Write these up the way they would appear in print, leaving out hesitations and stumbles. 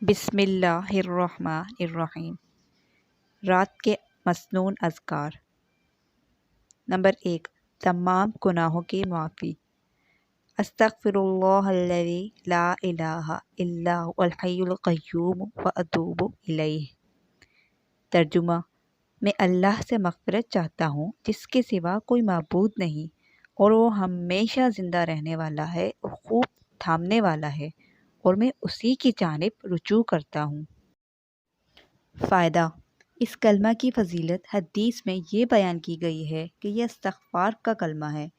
बिस्मिल्लाहिर्रहमानिर्रहीम। रात के मसनून अज़कार। नंबर 1, तमाम गुनाहों की माफ़ी। अस्तग़फिरुल्लाहल्लज़ी ला इलाहा इल्ला हुवल हय्युल क़य्यूम व अतूबु इलैह। तर्जुमा, मैं अल्लाह से मग़फ़िरत चाहता हूँ जिसके सिवा कोई माबूद नहीं और वो हमेशा ज़िंदा रहने वाला है और खूब थामने वाला है और मैं उसी की जानिब रुजू करता हूँ। फ़ायदा। इस कलमा की फ़जीलत हदीस में ये बयान की गई है कि यह इस्तग़फ़ार का कलमा है।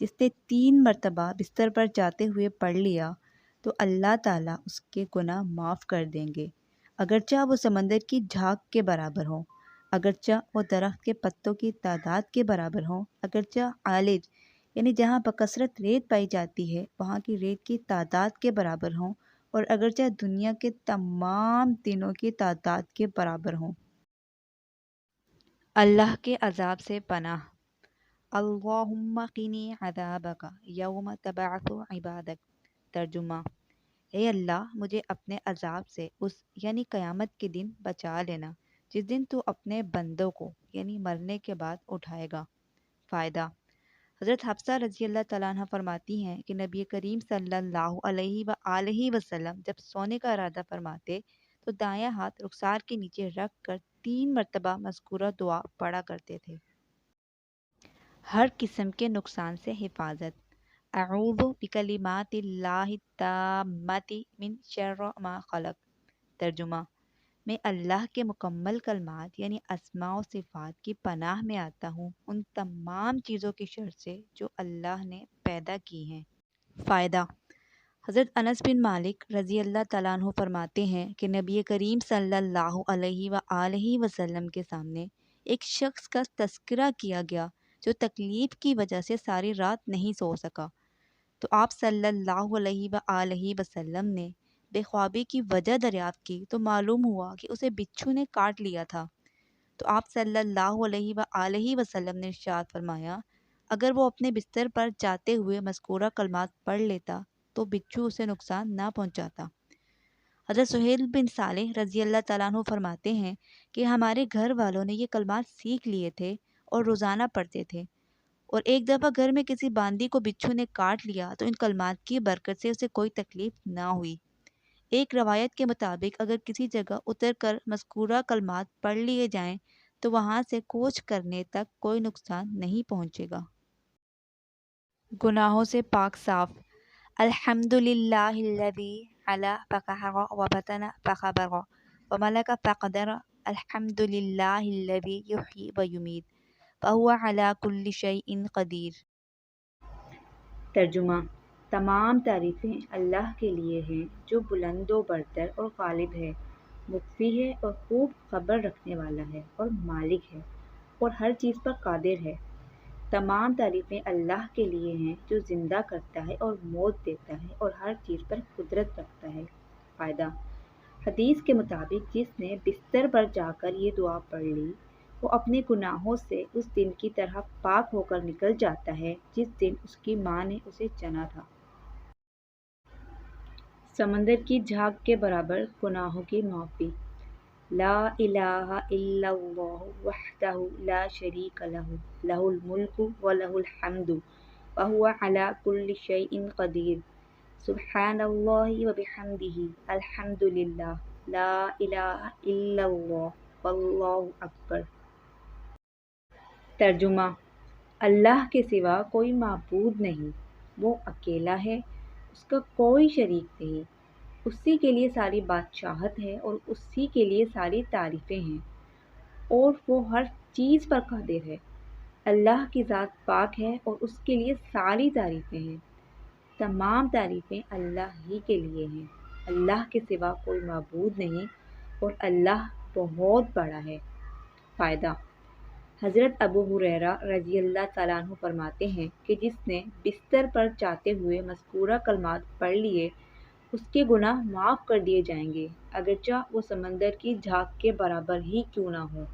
जिसने 3 मरतबा बिस्तर पर जाते हुए पढ़ लिया तो अल्लाह ताला उसके गुनाह माफ़ कर देंगे, अगरचा वो समंदर की झाग के बराबर हों, अगरचा वो दरख्त के पत्तों की तादाद के बराबर हों, अगरचा आलिज यानी जहाँ बकसरत रेत पाई जाती है वहाँ की रेत की तादाद के बराबर हों, और अगरचा दुनिया के तमाम दिनों की तादाद के बराबर हों। अल्लाह के अज़ाब से पनाह। अल्लाहुम्मा क़िनी अज़ाबका यौम तबअसु इबादक। तर्जुमा, ए अल्लाह, मुझे अपने अज़ाब से उस यानी क़यामत के दिन बचा लेना जिस दिन तू अपने बंदों को यानी मरने के बाद उठाएगा। फ़ायदा। हज़रत हफ्सा रज़ी अल्लाह तआला अन्हा फरमाती हैं कि नबी करीम सल्लल्लाहु अलैहि वसल्लम जब सोने का इरादा फरमाते तो दायां हाथ रुखसार के नीचे रख कर 3 मरतबा मज़कूरा दुआ पढ़ा करते थे। हर किस्म के नुकसान से हिफाजत। अऊज़ु बिकलिमातिल्लाहि ताम्माति मिन शर्रि मा खलक़। तर्जुमा, मैं अल्लाह के मुकम्मल कलमात यानी अस्मा और सिफ़ात की पनाह में आता हूँ उन तमाम चीज़ों की शर से जो अल्लाह ने पैदा की हैं। फ़ायदा। हज़रत अनस बिन मालिक रज़ी अल्लाह तआला अन्हु फरमाते हैं कि नबी करीम सल्लल्लाहु अलैहि वसल्लम के सामने एक शख्स का तज़किरा किया गया जो तकलीफ़ की वजह से सारी रात नहीं सो सका, तो आप सल्लल्लाहु अलैहि वसल्लम ने बेख्वाबी की वजह दरियाफ़्त की तो मालूम हुआ कि उसे बिच्छू ने काट लिया था। तो आप सल्लल्लाहु अलैहि वसल्लम ने इरशाद फरमाया, अगर वो अपने बिस्तर पर जाते हुए मज़कूरा कलमात पढ़ लेता तो बिच्छू उसे नुकसान ना पहुंचाता। हज़रत सुहेल बिन सालेह रज़ी अल्लाह तआला अन्हु फरमाते हैं कि हमारे घर वालों ने ये कलमात सीख लिए थे और रोज़ाना पढ़ते थे, और एक दफ़ा घर में किसी बांदी को बिच्छू ने काट लिया तो इन कलमात की बरकत से उसे कोई तकलीफ़ ना हुई। एक रवायत के मुताबिक अगर किसी जगह उतर कर मज़कूरा कलमात पढ़ लिए जाएं तो वहाँ से कूच करने तक कोई नुकसान नहीं पहुँचेगा। गुनाहों से पाक साफ। अल्हम्दुलिल्लाहिल्लज़ी अला फ़क़हर व बतन फ़ख़बर व मलक फ़क़दर। अल्हम्दुलिल्लाहिल्लज़ी युह्यी व युमीत वहुव अला कुल्लि शैइन क़दीर। तर्जुमा, तमाम तारीफ़ें अल्लाह के लिए हैं जो बुलंदो बरतर और गालिब है, मुख्फ़ी है और खूब खबर रखने वाला है और मालिक है और हर चीज़ पर कादिर है। तमाम तारीफ़ें अल्लाह के लिए हैं जो ज़िंदा करता है और मौत देता है और हर चीज़ पर कुदरत रखता है। फ़ायदा। हदीस के मुताबिक जिसने बिस्तर पर जाकर ये दुआ पढ़ ली वो अपने गुनाहों से उस दिन की तरह पाक होकर निकल जाता है जिस दिन उसकी माँ ने उसे जना था। समंदर की झाग के बराबर गुनाहों की माफ़ी। ला इलाहा इल्लल्लाहु वहदहु ला शरीक लहु लहुल मुल्कु व लहुल हम्दु व हुवा अला कुल्लि शैइन क़दीर। सुब्हानल्लाहि व बिहम्दिही अल्हम्दुलिल्लाह ला इलाहा इल्लल्लाह वल्लाहु अकबर। तर्जुमा, अल्लाह के सिवा कोई माबूद नहीं, वो अकेला है, उसका कोई शरीक नहीं, उसी के लिए सारी बादशाहत है और उसी के लिए सारी तारीफ़ें हैं और वो हर चीज़ पर कादिर है। अल्लाह की ज़ात पाक है और उसके लिए सारी तारीफ़ें हैं। तमाम तारीफ़ें अल्लाह ही के लिए हैं। अल्लाह के सिवा कोई माबूद नहीं और अल्लाह बहुत बड़ा है। फ़ायदा। हज़रत अबू हुरैरा रज़ी अल्लाह तआला अन्हु फरमाते हैं कि जिसने बिस्तर पर जाते हुए मज़कूरा कलमात पढ़ लिए उसके गुनाह माफ़ कर दिए जाएंगे, अगरचा वो समंदर की झाग के बराबर ही क्यों ना हो।